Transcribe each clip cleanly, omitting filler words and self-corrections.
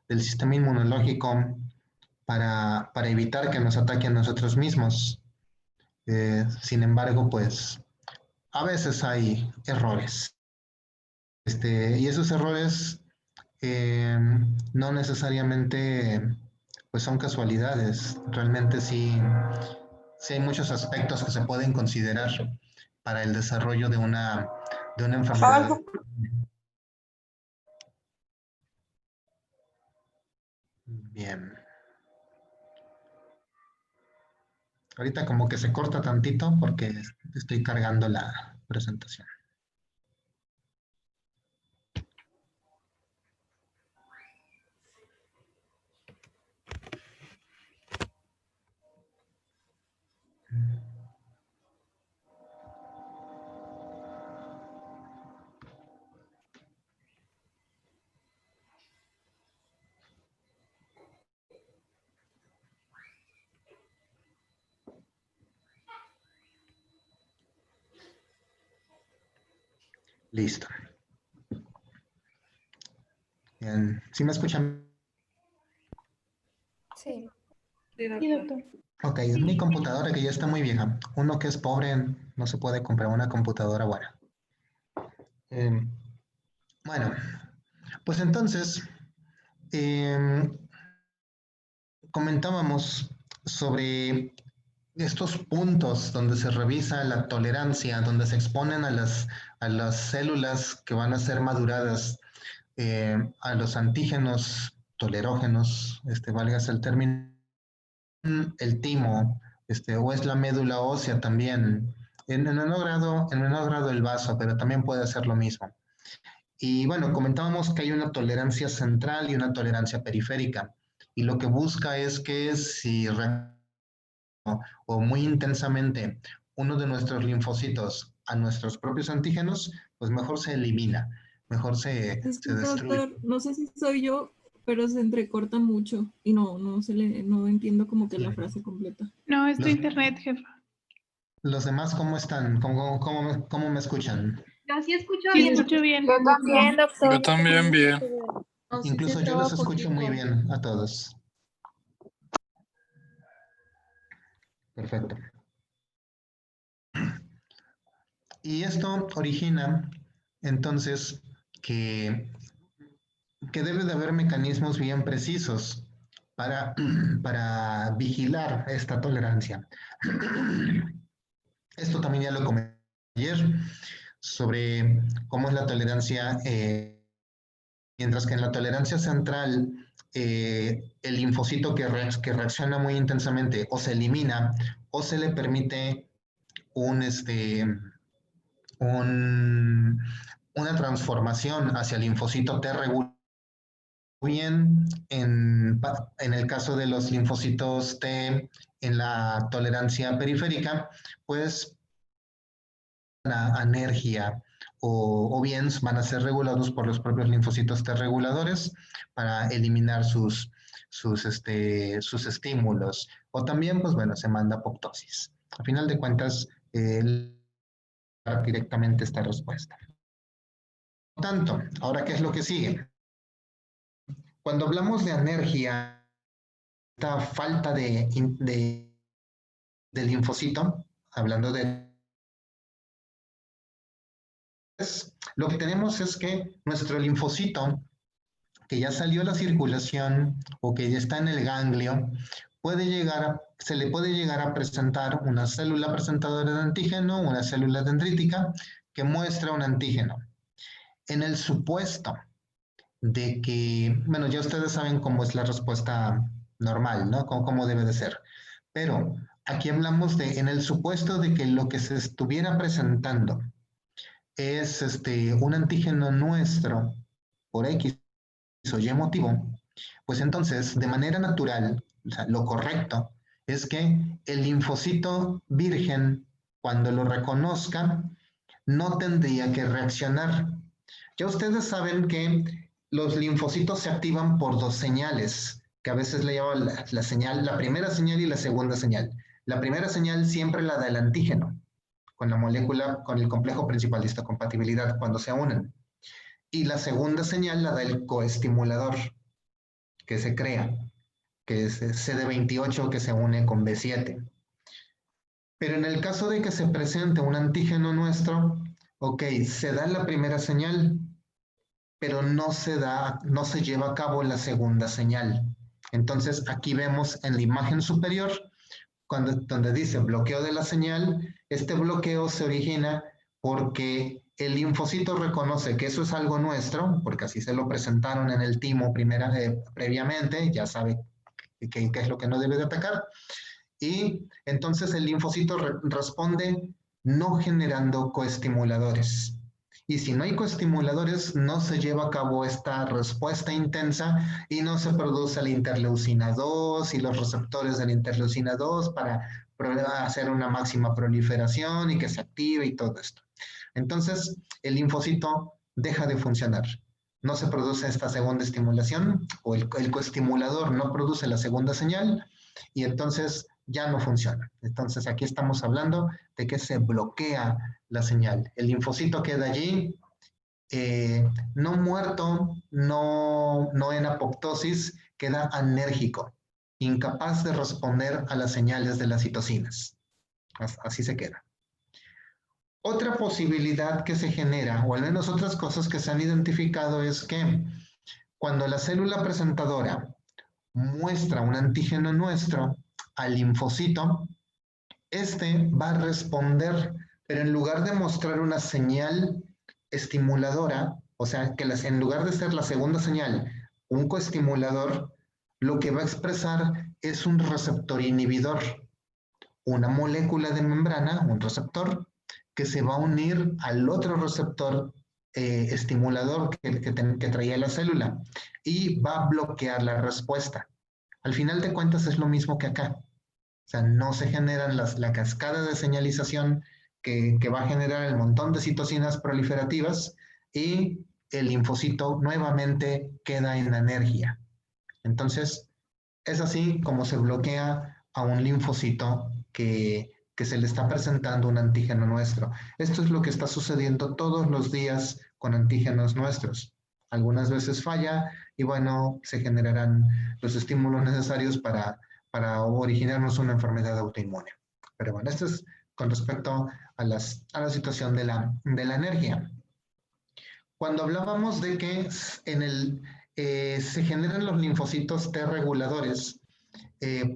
del sistema inmunológico para evitar que nos ataquen a nosotros mismos. Sin embargo, pues a veces hay errores. Y esos errores no necesariamente pues son casualidades. Realmente sí hay muchos aspectos que se pueden considerar para el desarrollo de una enfermedad. Bien. Ahorita como que se corta tantito porque estoy cargando la presentación. Listo. Bien. ¿Sí me escuchan? Sí. Sí, doctor. Ok, es mi computadora que ya está muy vieja. Uno que es pobre no se puede comprar una computadora buena. Bueno, pues entonces comentábamos sobre estos puntos donde se revisa la tolerancia, donde se exponen a las células que van a ser maduradas, a los antígenos tolerógenos, válgase el término, el timo, o es la médula ósea también, en menor grado el vaso, pero también puede hacer lo mismo. Y bueno, comentábamos que hay una tolerancia central y una tolerancia periférica. Y lo que busca es que si o muy intensamente uno de nuestros linfocitos a nuestros propios antígenos, pues mejor se elimina, mejor se destruye. Doctor, no sé si soy yo, pero se entrecorta mucho y no entiendo como que la frase completa. No, es tu Los, internet, jefa. los demás, ¿cómo están? ¿Cómo me escuchan? Yo sí escucho Sí, bien. se escuchó bien. Yo también, doctor. Yo también bien. No, sí Incluso se yo traba los escucho poquito. muy bien a todos. Perfecto. Y esto origina entonces que debe de haber mecanismos bien precisos para vigilar esta tolerancia. Esto también ya lo comenté ayer sobre cómo es la tolerancia, mientras que en la tolerancia central el linfocito que reacciona muy intensamente o se elimina o se le permite un, una transformación hacia el linfocito T regular. Bien, en el caso de los linfocitos T en la tolerancia periférica, pues la anergia o bien van a ser regulados por los propios linfocitos T reguladores para eliminar sus estímulos. O también, pues bueno, se manda apoptosis. A final de cuentas, directamente esta respuesta. Por tanto, ahora, ¿qué es lo que sigue? Cuando hablamos de anergia, esta falta de linfocito, hablando de... Lo que tenemos es que nuestro linfocito, que ya salió a la circulación o que ya está en el ganglio, se le puede llegar a presentar una célula presentadora de antígeno, una célula dendrítica, que muestra un antígeno. En el supuesto de que, bueno, ya ustedes saben cómo es la respuesta normal, ¿no? Cómo debe de ser. Pero aquí hablamos en el supuesto de que lo que se estuviera presentando es un antígeno nuestro por X o Y motivo, pues entonces, de manera natural, o sea, lo correcto es que el linfocito virgen, cuando lo reconozca, no tendría que reaccionar. Ya ustedes saben que los linfocitos se activan por dos señales, que a veces le llaman la señal, la primera señal y la segunda señal. La primera señal siempre la da el antígeno, con la molécula, con el complejo principal de histocompatibilidad, cuando se unen. Y la segunda señal la da el coestimulador. que se crea, que es CD28 que se une con B7. Pero en el caso de que se presente un antígeno nuestro, ok, se da la primera señal, pero no se lleva a cabo la segunda señal. Entonces aquí vemos en la imagen superior, donde dice bloqueo de la señal, este bloqueo se origina porque el linfocito reconoce que eso es algo nuestro, porque así se lo presentaron en el timo previamente, ya sabe qué es lo que no debe de atacar, y entonces el linfocito responde no generando coestimuladores. Y si no hay coestimuladores, no se lleva a cabo esta respuesta intensa y no se produce la interleucina 2 y los receptores de la interleucina 2 para hacer una máxima proliferación y que se active y todo esto. Entonces, el linfocito deja de funcionar. No se produce esta segunda estimulación o el coestimulador no produce la segunda señal y entonces ya no funciona. Entonces aquí estamos hablando de que se bloquea la señal. El linfocito queda allí, no muerto, no en apoptosis, queda anérgico, incapaz de responder a las señales de las citocinas. Así se queda. Otra posibilidad que se genera, o al menos otras cosas que se han identificado, es que cuando la célula presentadora muestra un antígeno nuestro al linfocito, este va a responder, pero en lugar de mostrar una señal estimuladora, o sea, que en lugar de ser la segunda señal, un coestimulador, lo que va a expresar es un receptor inhibidor, una molécula de membrana, un receptor, que se va a unir al otro receptor estimulador que traía la célula y va a bloquear la respuesta. Al final de cuentas es lo mismo que acá. O sea, no se generan la cascada de señalización que va a generar el montón de citocinas proliferativas y el linfocito nuevamente queda en energía. Entonces, es así como se bloquea a un linfocito que se le está presentando un antígeno nuestro. Esto es lo que está sucediendo todos los días con antígenos nuestros. Algunas veces falla y bueno, se generarán los estímulos necesarios para originarnos una enfermedad autoinmune. Pero bueno, esto es con respecto a la situación de la energía. Cuando hablábamos de que se generan los linfocitos T reguladores,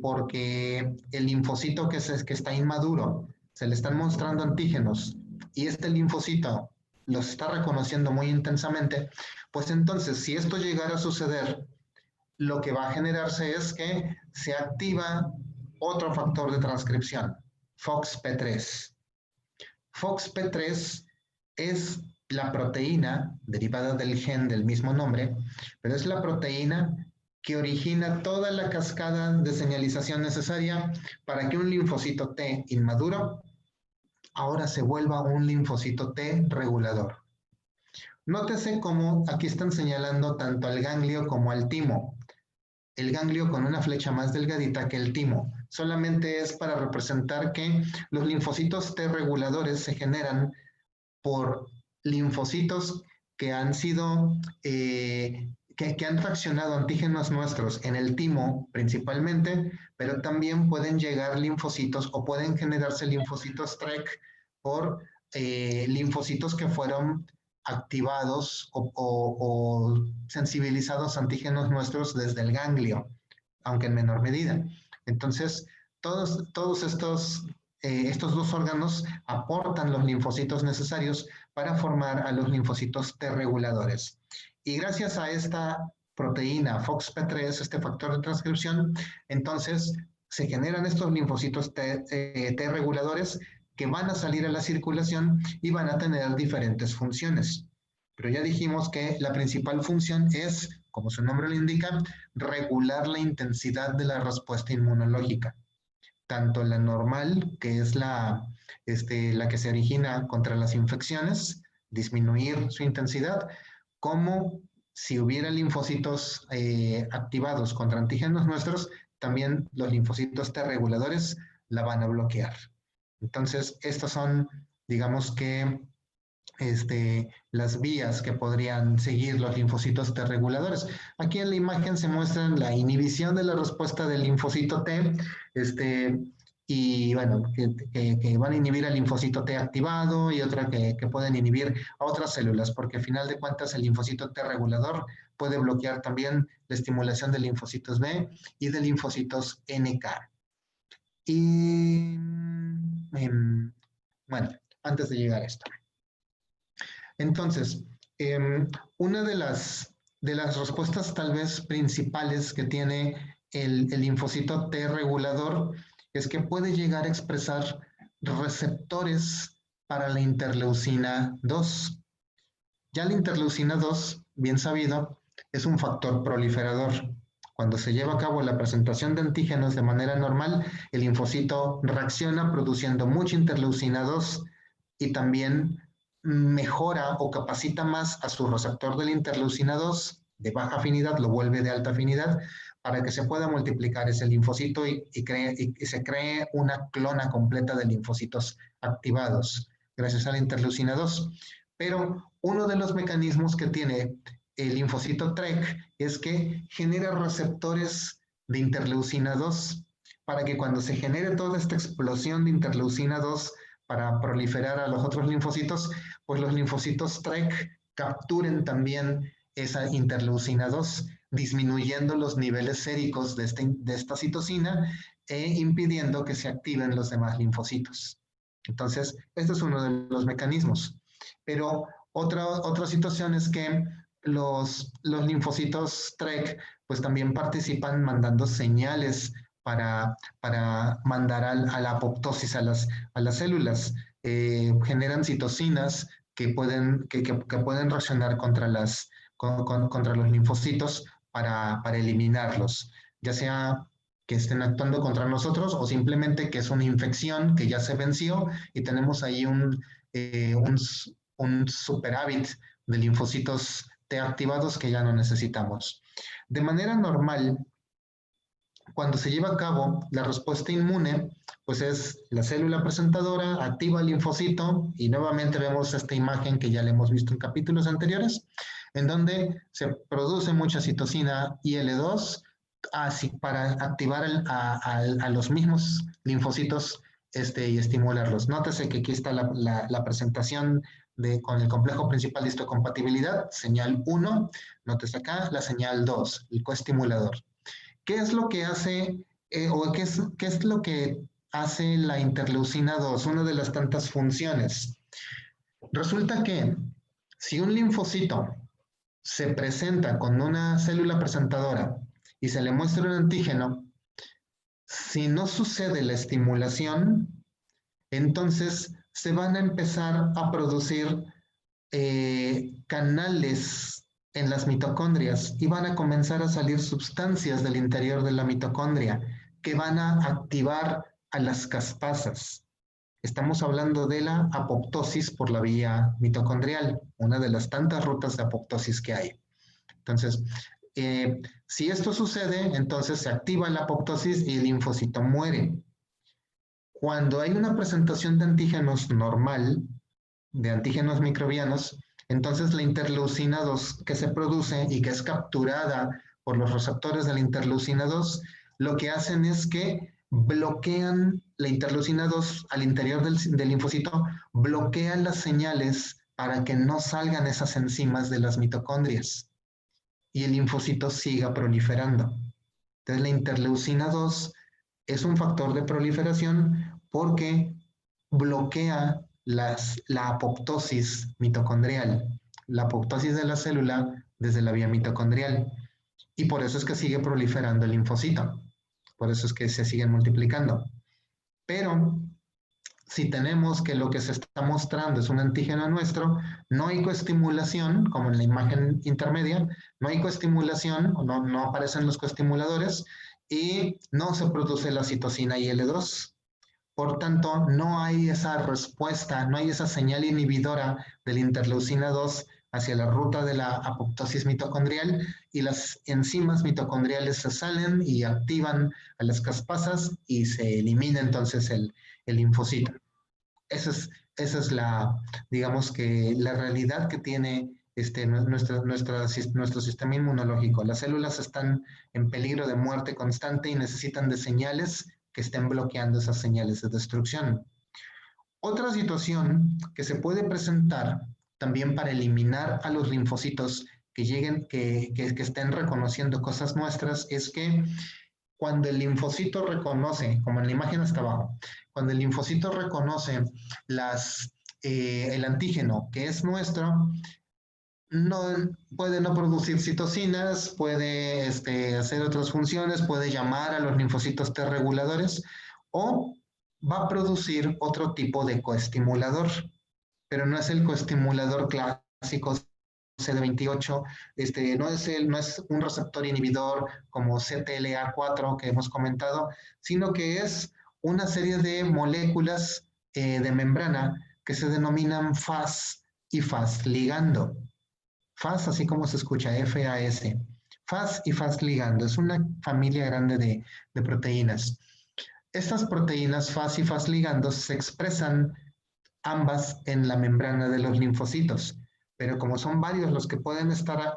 porque el linfocito que está inmaduro, se le están mostrando antígenos y este linfocito los está reconociendo muy intensamente, pues entonces si esto llegara a suceder, lo que va a generarse es que se activa otro factor de transcripción, FOXP3. FOXP3 es la proteína derivada del gen del mismo nombre, pero es la proteína que origina toda la cascada de señalización necesaria para que un linfocito T inmaduro ahora se vuelva un linfocito T regulador. Nótese cómo aquí están señalando tanto al ganglio como al timo. El ganglio con una flecha más delgadita que el timo. Solamente es para representar que los linfocitos T reguladores se generan por linfocitos que han sido, que han fraccionado antígenos nuestros en el timo principalmente, pero también pueden llegar linfocitos o pueden generarse linfocitos TREC por linfocitos que fueron activados o sensibilizados a antígenos nuestros desde el ganglio, aunque en menor medida. Entonces, todos estos dos órganos aportan los linfocitos necesarios para formar a los linfocitos T reguladores. Y gracias a esta proteína FOXP3, este factor de transcripción, entonces se generan estos linfocitos T reguladores que van a salir a la circulación y van a tener diferentes funciones. Pero ya dijimos que la principal función es, como su nombre lo indica, regular la intensidad de la respuesta inmunológica. Tanto la normal, que es la que se origina contra las infecciones, disminuir su intensidad, como si hubiera linfocitos activados contra antígenos nuestros, también los linfocitos T reguladores la van a bloquear. Entonces, estos son, digamos que, las vías que podrían seguir los linfocitos T reguladores. Aquí en la imagen se muestra la inhibición de la respuesta del linfocito T, y bueno, que van a inhibir al linfocito T activado y otra que pueden inhibir a otras células, porque al final de cuentas el linfocito T regulador puede bloquear también la estimulación de linfocitos B y de linfocitos NK. Y bueno, antes de llegar a esto. Entonces, una de las respuestas tal vez principales que tiene el linfocito T regulador es que puede llegar a expresar receptores para la interleucina 2. Ya la interleucina 2, bien sabido, es un factor proliferador. Cuando se lleva a cabo la presentación de antígenos de manera normal, el linfocito reacciona produciendo mucha interleucina 2 y también mejora o capacita más a su receptor de la interleucina 2 de baja afinidad, lo vuelve de alta afinidad, para que se pueda multiplicar ese linfocito y se cree una clona completa de linfocitos activados gracias a la interleucina 2. Pero uno de los mecanismos que tiene el linfocito TREC es que genera receptores de interleucina 2 para que cuando se genere toda esta explosión de interleucina 2 para proliferar a los otros linfocitos, pues los linfocitos TREC capturen también esa interleucina 2, disminuyendo los niveles séricos de esta citocina e impidiendo que se activen los demás linfocitos. Entonces, este es uno de los mecanismos. Pero otra situación es que los linfocitos TREC pues también participan mandando señales para mandar a la apoptosis a las células. Generan citocinas que pueden reaccionar contra los linfocitos para eliminarlos, ya sea que estén actuando contra nosotros o simplemente que es una infección que ya se venció y tenemos ahí un superávit de linfocitos T activados que ya no necesitamos. De manera normal, cuando se lleva a cabo la respuesta inmune, pues es la célula presentadora, activa el linfocito y nuevamente vemos esta imagen que ya le hemos visto en capítulos anteriores, en donde se produce mucha citocina IL-2 así para activar a los mismos linfocitos y estimularlos. Nótese que aquí está la presentación con el complejo principal de histocompatibilidad, señal 1, nótese acá la señal 2, el coestimulador. ¿Qué es lo que hace qué es lo que hace la interleucina 2? Una de las tantas funciones. Resulta que si un linfocito se presenta con una célula presentadora y se le muestra un antígeno, si no sucede la estimulación, entonces se van a empezar a producir canales en las mitocondrias y van a comenzar a salir sustancias del interior de la mitocondria que van a activar a las caspasas. Estamos hablando de la apoptosis por la vía mitocondrial, una de las tantas rutas de apoptosis que hay. Entonces, si esto sucede, entonces se activa la apoptosis y el linfocito muere. Cuando hay una presentación de antígenos normal, de antígenos microbianos, entonces la interleucina 2 que se produce y que es capturada por los receptores de la interleucina 2, lo que hacen es que bloquean la interleucina 2 al interior del linfocito, bloquean las señales para que no salgan esas enzimas de las mitocondrias y el linfocito siga proliferando. Entonces la interleucina 2 es un factor de proliferación porque bloquea la apoptosis mitocondrial, la apoptosis de la célula desde la vía mitocondrial. Y por eso es que sigue proliferando el linfocito. Por eso es que se siguen multiplicando. Pero si tenemos que lo que se está mostrando es un antígeno nuestro, no hay coestimulación, como en la imagen intermedia, no hay coestimulación, no aparecen los coestimuladores y no se produce la citocina IL-2. Por tanto, no hay esa respuesta, no hay esa señal inhibidora de la interleucina 2 hacia la ruta de la apoptosis mitocondrial y las enzimas mitocondriales se salen y activan a las caspasas y se elimina entonces el linfocito. esa es la, digamos que la realidad que tiene nuestro sistema inmunológico. Las células están en peligro de muerte constante y necesitan de señales que estén bloqueando esas señales de destrucción. Otra situación que se puede presentar también para eliminar a los linfocitos que lleguen, que estén reconociendo cosas nuestras, es que cuando el linfocito reconoce, como en la imagen hasta abajo, cuando el linfocito reconoce el antígeno que es nuestro, no, puede no producir citocinas, puede hacer otras funciones, puede llamar a los linfocitos T reguladores o va a producir otro tipo de coestimulador, pero no es el coestimulador clásico CD28, no es un receptor inhibidor como CTLA4 que hemos comentado, sino que es una serie de moléculas de membrana que se denominan FAS y FAS ligando. FAS, así como se escucha, FAS. FAS y FAS ligando, es una familia grande de proteínas. Estas proteínas FAS y FAS ligandos se expresan ambas en la membrana de los linfocitos, pero como son varios los que pueden estar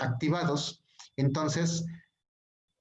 activados, entonces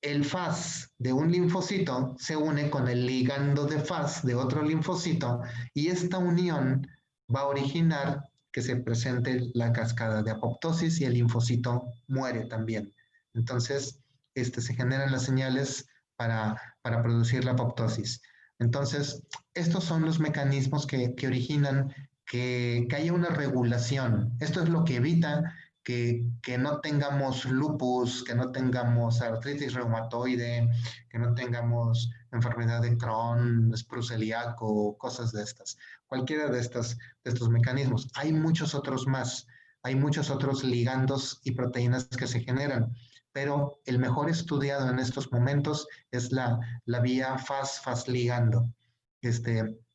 el FAS de un linfocito se une con el ligando de FAS de otro linfocito y esta unión va a originar que se presente la cascada de apoptosis y el linfocito muere también. Entonces, se generan las señales para producir la apoptosis. Entonces, estos son los mecanismos que originan que haya una regulación. Esto es lo que evita que no tengamos lupus, que no tengamos artritis reumatoide, que no tengamos enfermedad de Crohn, espuro celíaco, cosas de estas. Cualquiera de estos mecanismos. Hay muchos otros más. Hay muchos otros ligandos y proteínas que se generan, pero el mejor estudiado en estos momentos es la vía FAS ligando.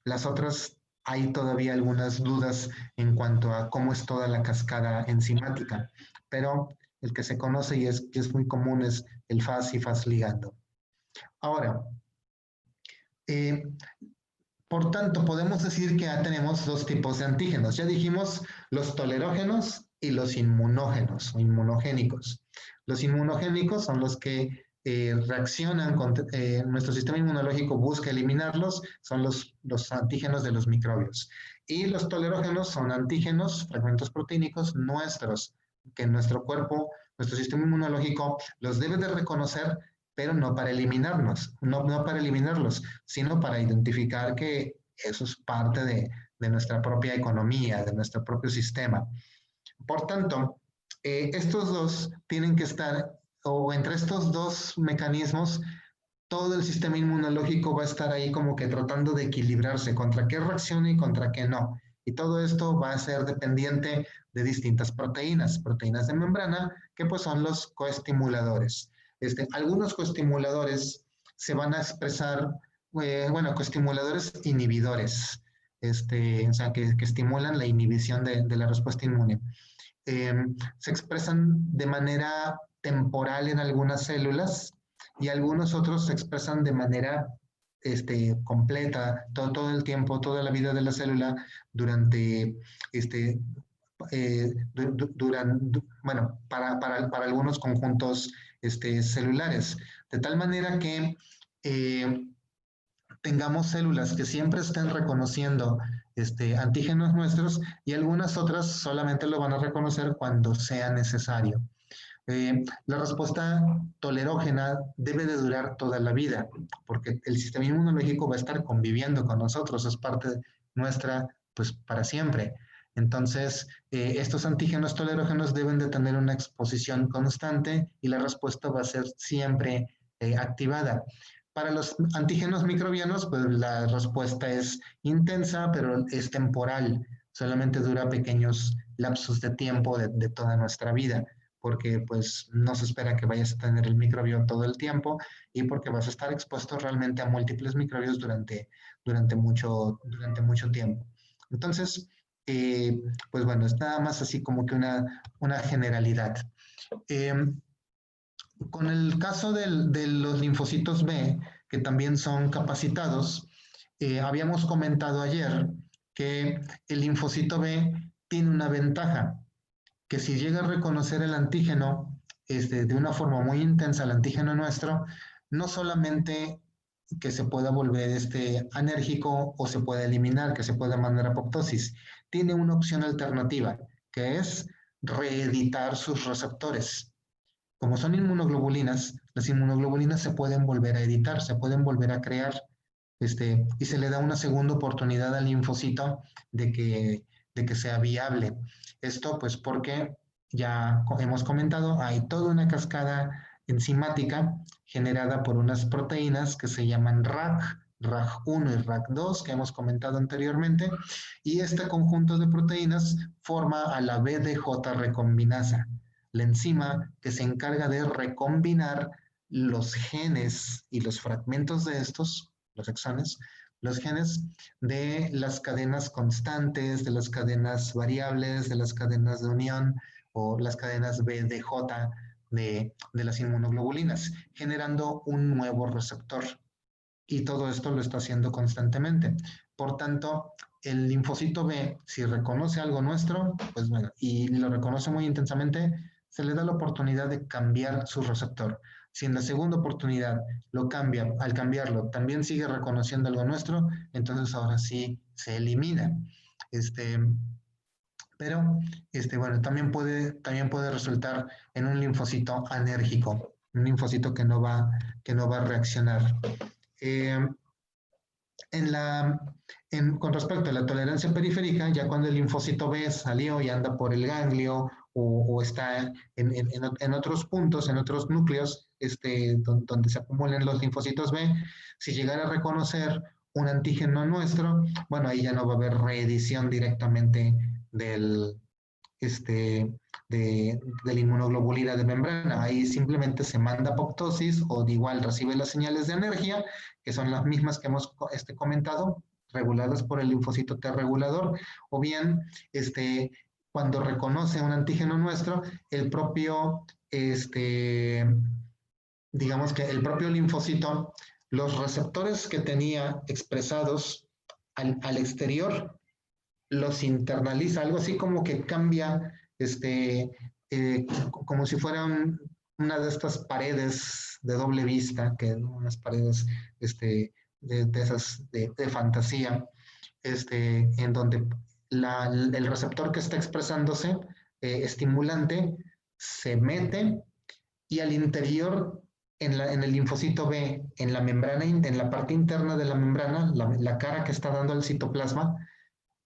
Las otras hay todavía algunas dudas en cuanto a cómo es toda la cascada enzimática, pero el que se conoce y es muy común es el FAS y FAS ligando. Ahora, por tanto, podemos decir que ya tenemos dos tipos de antígenos. Ya dijimos los tolerógenos y los inmunógenos o inmunogénicos. Los inmunogénicos son los que reaccionan, nuestro sistema inmunológico busca eliminarlos, son los antígenos de los microbios. Y los tolerógenos son antígenos, fragmentos proteínicos nuestros, que nuestro cuerpo, nuestro sistema inmunológico los debe de reconocer, pero no para eliminarnos, no para eliminarlos, sino para identificar que eso es parte de nuestra propia economía, de nuestro propio sistema. Por tanto, estos dos tienen que estar, o entre estos dos mecanismos, todo el sistema inmunológico va a estar ahí como que tratando de equilibrarse contra qué reacciona y contra qué no. Y todo esto va a ser dependiente de distintas proteínas de membrana, que pues son los coestimuladores. Algunos coestimuladores se van a expresar, coestimuladores inhibidores, o sea, que estimulan la inhibición de la respuesta inmune. Se expresan de manera temporal en algunas células y algunos otros se expresan de manera completa, todo el tiempo, toda la vida de la célula durante para algunos conjuntos celulares, de tal manera que tengamos células que siempre estén reconociendo antígenos nuestros y algunas otras solamente lo van a reconocer cuando sea necesario. La respuesta tolerógena debe de durar toda la vida, porque el sistema inmunológico va a estar conviviendo con nosotros, es parte nuestra, pues para siempre. Entonces, estos antígenos tolerógenos deben de tener una exposición constante y la respuesta va a ser siempre activada. Para los antígenos microbianos, pues la respuesta es intensa, pero es temporal, solamente dura pequeños lapsos de tiempo de toda nuestra vida, porque pues no se espera que vayas a tener el microbio todo el tiempo y porque vas a estar expuesto realmente a múltiples microbios durante mucho tiempo. Entonces, pues bueno, es nada más así como que una generalidad. Con el caso de los linfocitos B, que también son capacitados, habíamos comentado ayer que el linfocito B tiene una ventaja, que si llega a reconocer el antígeno de una forma muy intensa, el antígeno nuestro, no solamente que se pueda volver anérgico o se pueda eliminar, que se pueda mandar a apoptosis, tiene una opción alternativa, que es reeditar sus receptores. Como son inmunoglobulinas, las inmunoglobulinas se pueden volver a editar, se pueden volver a crear, y se le da una segunda oportunidad al linfocito de que sea viable. Esto pues porque ya hemos comentado, hay toda una cascada enzimática generada por unas proteínas que se llaman RAG, RAG1 y RAG2 que hemos comentado anteriormente, y este conjunto de proteínas forma a la BDJ recombinasa, la enzima que se encarga de recombinar los genes y los fragmentos de estos, los exones, los genes de las cadenas constantes, de las cadenas variables, de las cadenas de unión o las cadenas BDJ de las inmunoglobulinas, generando un nuevo receptor. Y todo esto lo está haciendo constantemente. Por tanto, el linfocito B, si reconoce algo nuestro, pues bueno, y lo reconoce muy intensamente, se le da la oportunidad de cambiar su receptor. Si en la segunda oportunidad lo cambia, al cambiarlo también sigue reconociendo algo nuestro, entonces ahora sí se elimina. Pero bueno, también puede resultar en un linfocito anérgico, un linfocito que no va a reaccionar. Eh, con respecto a la tolerancia periférica, ya cuando el linfocito B salió y anda por el ganglio o está en otros puntos, en otros núcleos donde se acumulan los linfocitos B, si llegara a reconocer un antígeno nuestro, bueno, ahí ya no va a haber reedición directamente del, de la inmunoglobulina de membrana. Ahí simplemente se manda apoptosis o de igual recibe las señales de energía, que son las mismas que hemos comentado, reguladas por el linfocito T regulador, o bien cuando reconoce un antígeno nuestro, el propio, digamos que el propio linfocito, los receptores que tenía expresados al exterior, los internaliza, algo así como que cambia, como si fueran una de estas paredes de doble vista, que unas paredes de esas de fantasía, en donde el receptor que está expresándose, estimulante, se mete y al interior, en el linfocito B, en la membrana, en la parte interna de la membrana, la cara que está dando el citoplasma,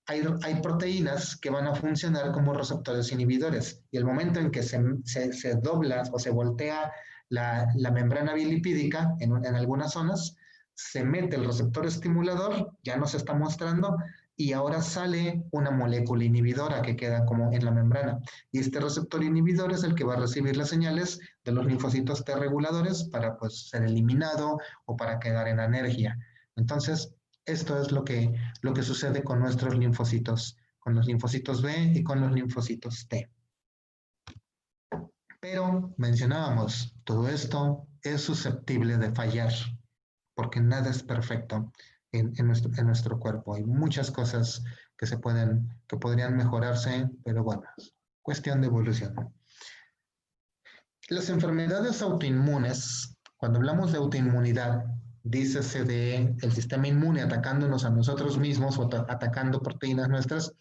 hay proteínas que van a funcionar como receptores inhibidores y el momento en que se dobla o se voltea la membrana bilipídica en algunas zonas, se mete el receptor estimulador, ya no se está mostrando, y ahora sale una molécula inhibidora que queda como en la membrana. Y este receptor inhibidor es el que va a recibir las señales de los linfocitos T reguladores para pues, ser eliminado o para quedar en anergia. Entonces, esto es lo que sucede con nuestros linfocitos, con los linfocitos B y con los linfocitos T. Pero mencionábamos, todo esto es susceptible de fallar, porque nada es perfecto en nuestro cuerpo. Hay muchas cosas que podrían mejorarse, pero bueno, es cuestión de evolución. Las enfermedades autoinmunes, cuando hablamos de autoinmunidad, dícese de el sistema inmune atacándonos a nosotros mismos o atacando proteínas nuestras,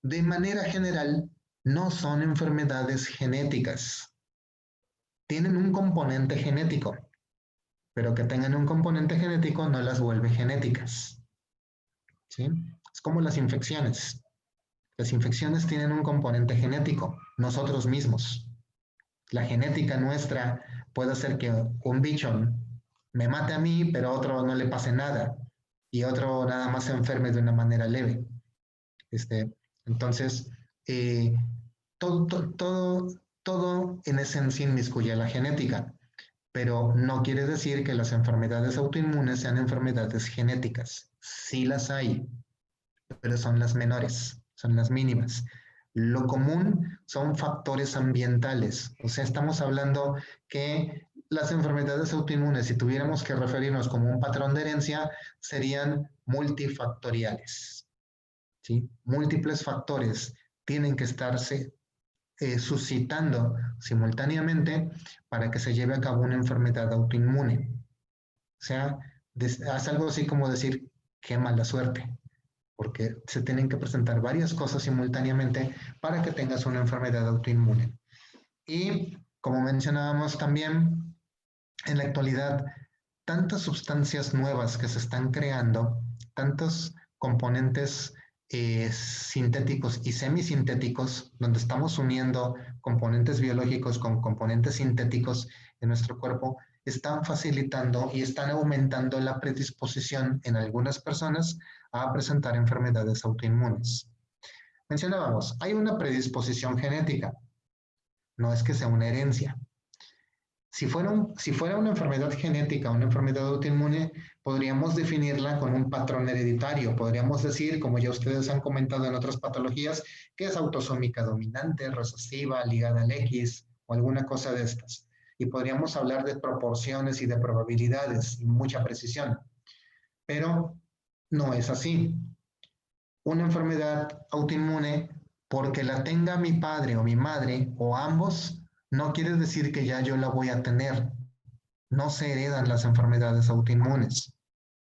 de manera general no son enfermedades genéticas. Tienen un componente genético, pero que tengan un componente genético no las vuelve genéticas. ¿Sí? Es como las infecciones. Las infecciones tienen un componente genético, nosotros mismos. La genética nuestra puede hacer que un bicho me mate a mí, pero a otro no le pase nada, y otro nada más se enferme de una manera leve. Entonces, todo en esencia inmiscuye la genética, pero no quiere decir que las enfermedades autoinmunes sean enfermedades genéticas. Sí las hay, pero son las menores, son las mínimas. Lo común son factores ambientales. O sea, estamos hablando que las enfermedades autoinmunes, si tuviéramos que referirnos como un patrón de herencia, serían multifactoriales. ¿sí? Múltiples factores tienen que estarse suscitando simultáneamente para que se lleve a cabo una enfermedad autoinmune. O sea, haz algo así como decir, qué mala suerte, porque se tienen que presentar varias cosas simultáneamente para que tengas una enfermedad autoinmune. Y como mencionábamos también, en la actualidad, tantas sustancias nuevas que se están creando, tantos componentes sintéticos y semisintéticos, donde estamos uniendo componentes biológicos con componentes sintéticos en nuestro cuerpo, están facilitando y están aumentando la predisposición en algunas personas a presentar enfermedades autoinmunes. Mencionábamos, hay una predisposición genética, no es que sea una herencia. Si fuera una enfermedad genética, una enfermedad autoinmune, podríamos definirla con un patrón hereditario. Podríamos decir, como ya ustedes han comentado en otras patologías, que es autosómica dominante, recesiva, ligada al X o alguna cosa de estas. Y podríamos hablar de proporciones y de probabilidades y mucha precisión. Pero no es así. Una enfermedad autoinmune, porque la tenga mi padre o mi madre o ambos, no quiere decir que ya yo la voy a tener. No se heredan las enfermedades autoinmunes,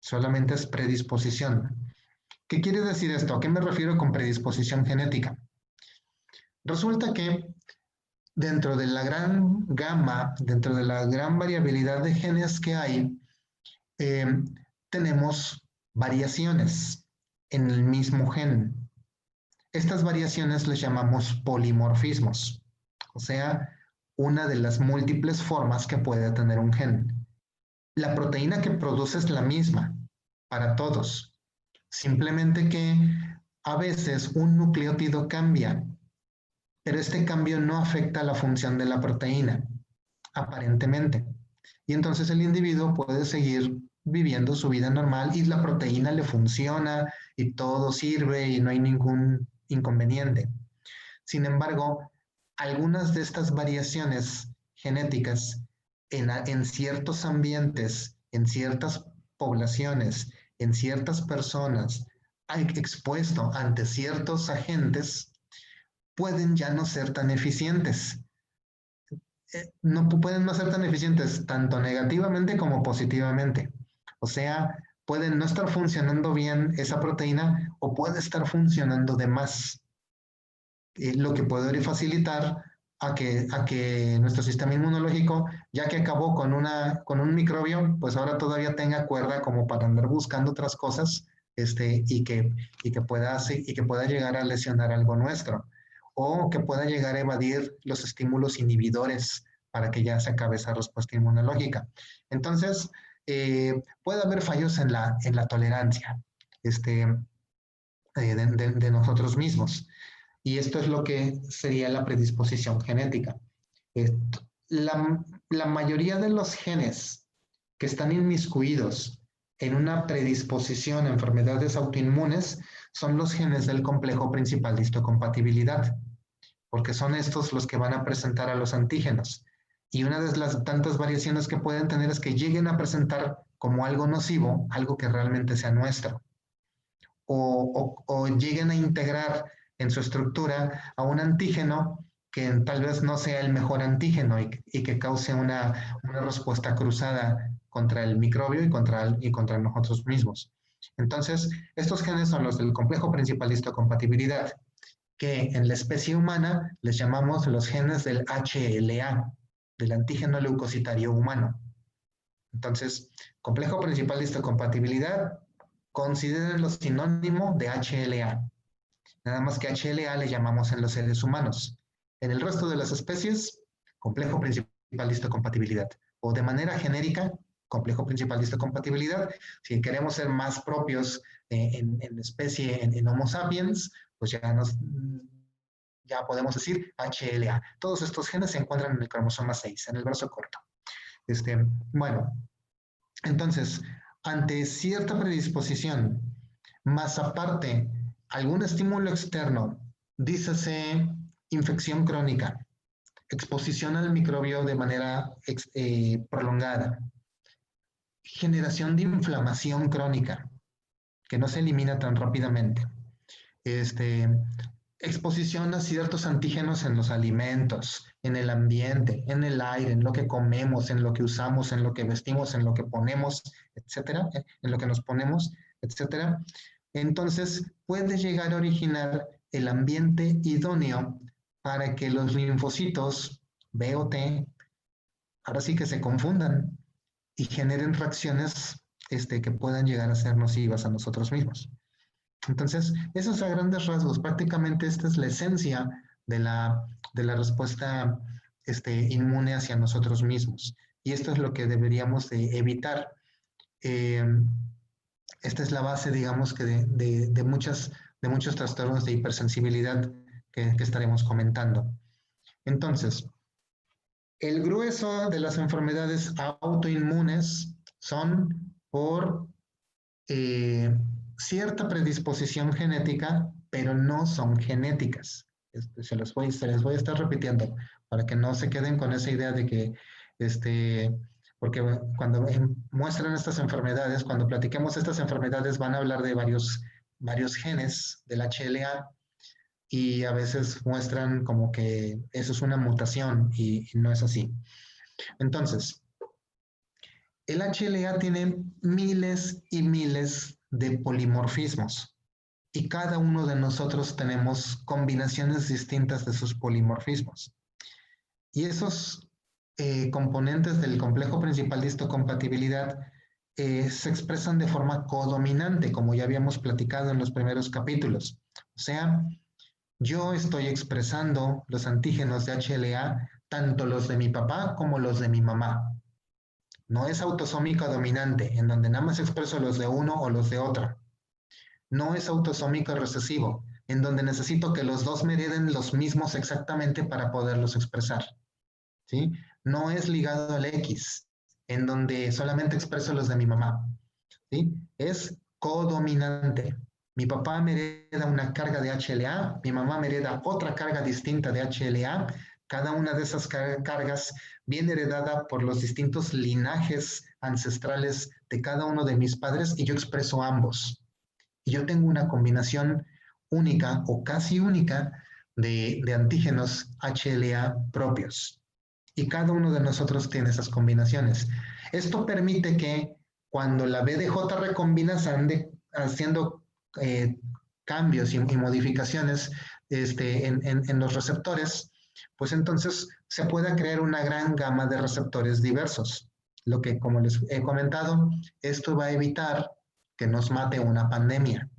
solamente es predisposición. ¿Qué quiere decir esto? ¿A qué me refiero con predisposición genética? Resulta que dentro de la gran gama, dentro de la gran variabilidad de genes que hay, eh, tenemos variaciones en el mismo gen. Estas variaciones les llamamos polimorfismos, o sea, una de las múltiples formas que puede tener un gen. La proteína que produce es la misma para todos, simplemente que a veces un nucleótido cambia, pero este cambio no afecta la función de la proteína, aparentemente. Y entonces el individuo puede seguir viviendo su vida normal y la proteína le funciona y todo sirve y no hay ningún inconveniente. Sin embargo, algunas de estas variaciones genéticas en ciertos ambientes, en ciertas poblaciones, en ciertas personas, expuesto ante ciertos agentes, pueden ya no ser tan eficientes. No pueden no ser tan eficientes tanto negativamente como positivamente. O sea, pueden no estar funcionando bien esa proteína o puede estar funcionando de más, lo que puede facilitar a que nuestro sistema inmunológico, ya que acabó con un microbio, pues ahora todavía tenga cuerda como para andar buscando otras cosas, y que pueda llegar a lesionar algo nuestro, o que pueda llegar a evadir los estímulos inhibidores para que ya se acabe esa respuesta inmunológica. Entonces, puede haber fallos en la tolerancia de nosotros mismos. Y esto es lo que sería la predisposición genética. La mayoría de los genes que están inmiscuidos en una predisposición a enfermedades autoinmunes son los genes del complejo principal de histocompatibilidad, porque son estos los que van a presentar a los antígenos. Y una de las tantas variaciones que pueden tener es que lleguen a presentar como algo nocivo, algo que realmente sea nuestro, o lleguen a integrar en su estructura a un antígeno que tal vez no sea el mejor antígeno y que cause una respuesta cruzada contra el microbio y contra nosotros mismos. Entonces, estos genes son los del complejo principal de histocompatibilidad, que en la especie humana les llamamos los genes del HLA, del antígeno leucocitario humano. Entonces, complejo principal de histocompatibilidad, considérenlo sinónimo de HLA. Nada más que HLA le llamamos en los seres humanos. En el resto de las especies, complejo principal de histocompatibilidad. O de manera genérica, complejo principal de histocompatibilidad. Si queremos ser más propios en especie, en Homo sapiens, pues ya podemos decir HLA. Todos estos genes se encuentran en el cromosoma 6, en el brazo corto. Bueno, entonces, ante cierta predisposición, más aparte algún estímulo externo, dícese infección crónica, exposición al microbio de manera prolongada, generación de inflamación crónica que no se elimina tan rápidamente, exposición a ciertos antígenos en los alimentos, en el ambiente, en el aire, en lo que comemos, en lo que usamos, en lo que vestimos, en lo que ponemos, etcétera, en lo que nos ponemos, etcétera. Entonces, puede llegar a originar el ambiente idóneo para que los linfocitos B o T ahora sí que se confundan y generen reacciones que puedan llegar a ser nocivas a nosotros mismos. Entonces, eso es a grandes rasgos. Prácticamente esta es la esencia de la respuesta inmune hacia nosotros mismos. Y esto es lo que deberíamos de evitar. Esta es la base, digamos, que de muchos trastornos de hipersensibilidad que estaremos comentando. Entonces, el grueso de las enfermedades autoinmunes son por cierta predisposición genética, pero no son genéticas. Se les voy a estar repitiendo para que no se queden con esa idea de que, porque cuando muestran estas enfermedades, cuando platiquemos estas enfermedades, van a hablar de varios genes del HLA y a veces muestran como que eso es una mutación y no es así. Entonces, el HLA tiene miles y miles de polimorfismos y cada uno de nosotros tenemos combinaciones distintas de sus polimorfismos. Y esos componentes del complejo principal de histocompatibilidad se expresan de forma codominante, como ya habíamos platicado en los primeros capítulos. O sea, yo estoy expresando los antígenos de HLA, tanto los de mi papá como los de mi mamá. No es autosómico dominante, en donde nada más expreso los de uno o los de otro. No es autosómico recesivo, en donde necesito que los dos me hereden los mismos exactamente para poderlos expresar. ¿Sí? No es ligado al X, en donde solamente expreso los de mi mamá. ¿Sí? Es codominante. Mi papá me hereda una carga de HLA, mi mamá me hereda otra carga distinta de HLA. Cada una de esas cargas viene heredada por los distintos linajes ancestrales de cada uno de mis padres y yo expreso ambos. Y yo tengo una combinación única o casi única de antígenos HLA propios. Y cada uno de nosotros tiene esas combinaciones. Esto permite que cuando la BDJ recombina se ande haciendo cambios y modificaciones en los receptores, pues entonces se pueda crear una gran gama de receptores diversos. Lo que, como les he comentado, esto va a evitar que nos mate una pandemia.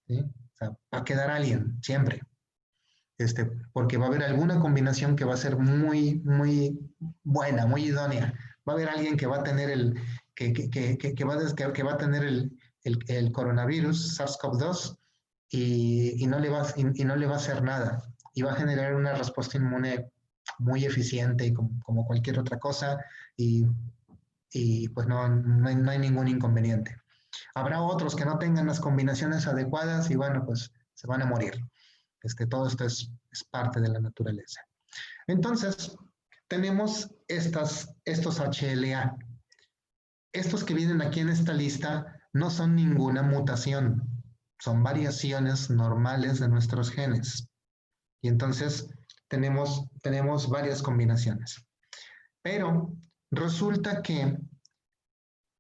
¿Sí? O sea, va a quedar alguien, siempre. Porque va a haber alguna combinación que va a ser muy, muy buena, muy idónea. Va a haber alguien que va a tener que va a tener el coronavirus, SARS-CoV-2, y no le va a hacer nada. Y va a generar una respuesta inmune muy eficiente, como cualquier otra cosa, y pues no hay ningún inconveniente. Habrá otros que no tengan las combinaciones adecuadas y bueno, pues se van a morir. Todo esto es parte de la naturaleza. Entonces, tenemos estos HLA. Estos que vienen aquí en esta lista no son ninguna mutación, son variaciones normales de nuestros genes. Y entonces tenemos varias combinaciones. Pero resulta que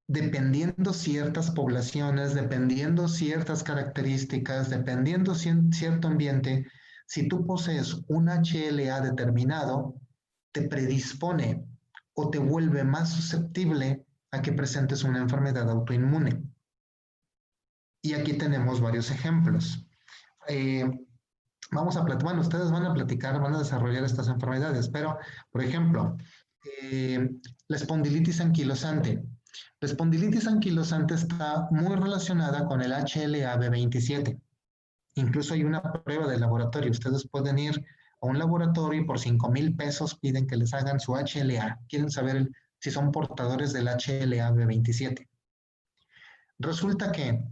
dependiendo ciertas poblaciones, dependiendo ciertas características, dependiendo cierto ambiente, si tú posees un HLA determinado, te predispone o te vuelve más susceptible a que presentes una enfermedad autoinmune. Y aquí tenemos varios ejemplos. Bueno, ustedes van a platicar, van a desarrollar estas enfermedades, pero, por ejemplo, la espondilitis anquilosante. La espondilitis anquilosante está muy relacionada con el HLA-B27. Incluso hay una prueba de laboratorio. Ustedes pueden ir a un laboratorio y por 5,000 pesos piden que les hagan su HLA. Quieren saber si son portadores del HLA-B27. Resulta que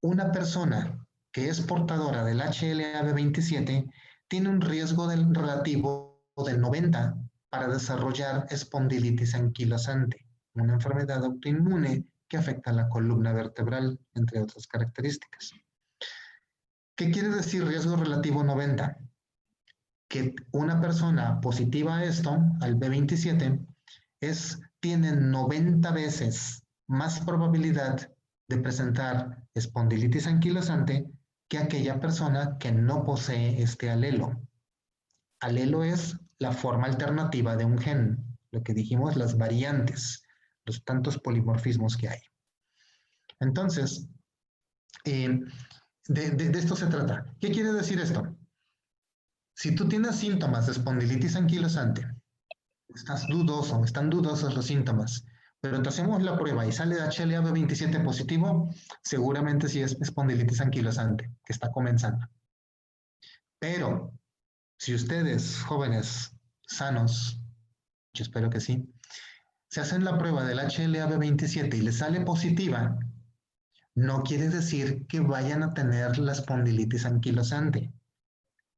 una persona que es portadora del HLA-B27 tiene un riesgo relativo del 90 para desarrollar espondilitis anquilosante, una enfermedad autoinmune que afecta a la columna vertebral, entre otras características. ¿Qué quiere decir riesgo relativo 90? Que una persona positiva a esto, al B27, tiene 90 veces más probabilidad de presentar espondilitis anquilosante que aquella persona que no posee este alelo. Alelo es la forma alternativa de un gen, lo que dijimos, las variantes, los tantos polimorfismos que hay. Entonces, de esto se trata. ¿Qué quiere decir esto? Si tú tienes síntomas de espondilitis anquilosante, están dudosos los síntomas, pero te hacemos la prueba y sale HLA-B27 positivo, seguramente sí es espondilitis anquilosante, que está comenzando. Pero si ustedes, jóvenes, sanos, yo espero que sí, se hacen la prueba del HLA-B27 y les sale positiva, no quiere decir que vayan a tener la espondilitis anquilosante.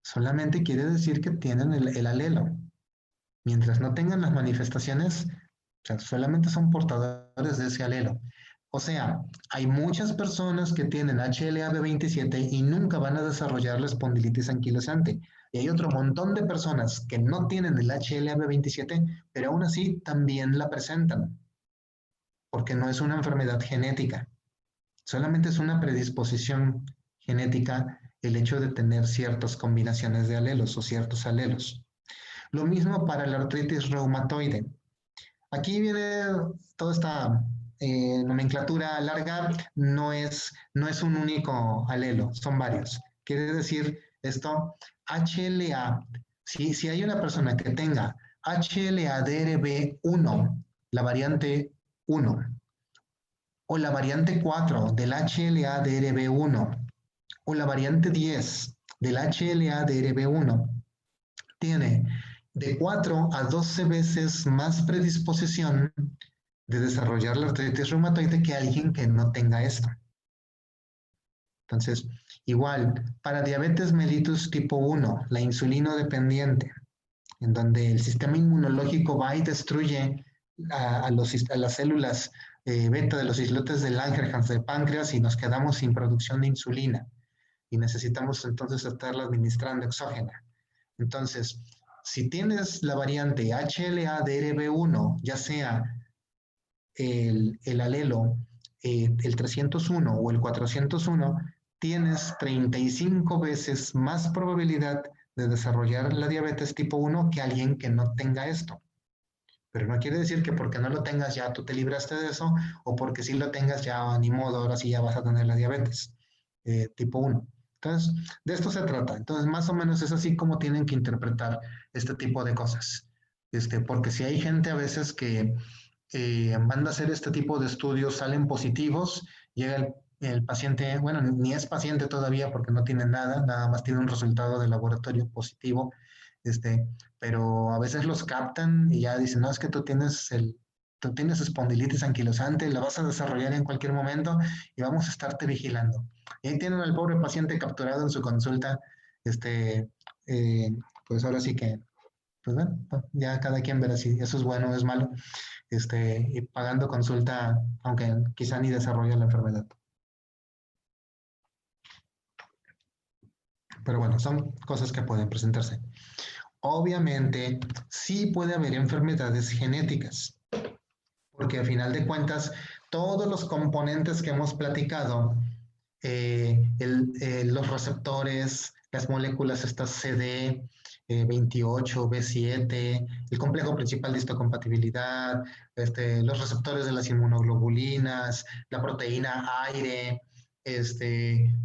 Solamente quiere decir que tienen el alelo. Mientras no tengan las manifestaciones, o sea, solamente son portadores de ese alelo. O sea, hay muchas personas que tienen HLA-B27 y nunca van a desarrollar la espondilitis anquilosante. Y hay otro montón de personas que no tienen el HLA-B27, pero aún así también la presentan, porque no es una enfermedad genética. Solamente es una predisposición genética el hecho de tener ciertas combinaciones de alelos o ciertos alelos. Lo mismo para la artritis reumatoide. Aquí viene toda esta nomenclatura larga, no es un único alelo, son varios. Quiere decir esto, HLA, si hay una persona que tenga HLA-DRB1, la variante 1, o la variante 4 del HLA-DRB1, o la variante 10 del HLA-DRB1, tiene de 4 a 12 veces más predisposición de desarrollar la artritis reumatoide que alguien que no tenga esto. Entonces, igual, para diabetes mellitus tipo 1, la insulino dependiente, en donde el sistema inmunológico va y destruye a las células beta de los islotes de Langerhans del páncreas y nos quedamos sin producción de insulina y necesitamos entonces estarla administrando exógena. Entonces, si tienes la variante HLA-DRB1, ya sea el alelo, el 301 o el 401, tienes 35 veces más probabilidad de desarrollar la diabetes tipo 1 que alguien que no tenga esto. Pero no quiere decir que porque no lo tengas ya tú te libraste de eso, o porque si lo tengas ya ni modo, ahora sí ya vas a tener la diabetes tipo 1. Entonces, de esto se trata. Entonces, más o menos es así como tienen que interpretar este tipo de cosas. Porque si hay gente a veces que van a hacer este tipo de estudios, salen positivos, llega el paciente, bueno, ni es paciente todavía porque no tiene nada más tiene un resultado de laboratorio positivo, pero a veces los captan y ya dicen, no, es que tú tienes espondilitis anquilosante, la vas a desarrollar en cualquier momento y vamos a estarte vigilando. Y ahí tienen al pobre paciente capturado en su consulta, pues ahora sí que, pues bueno, ya cada quien verá si eso es bueno o es malo, y pagando consulta, aunque quizá ni desarrolla la enfermedad. Pero bueno, son cosas que pueden presentarse. Obviamente, sí puede haber enfermedades genéticas, porque a final de cuentas, todos los componentes que hemos platicado, los receptores, las moléculas estas CD, 28, B7, el complejo principal de histocompatibilidad, los receptores de las inmunoglobulinas, la proteína aire,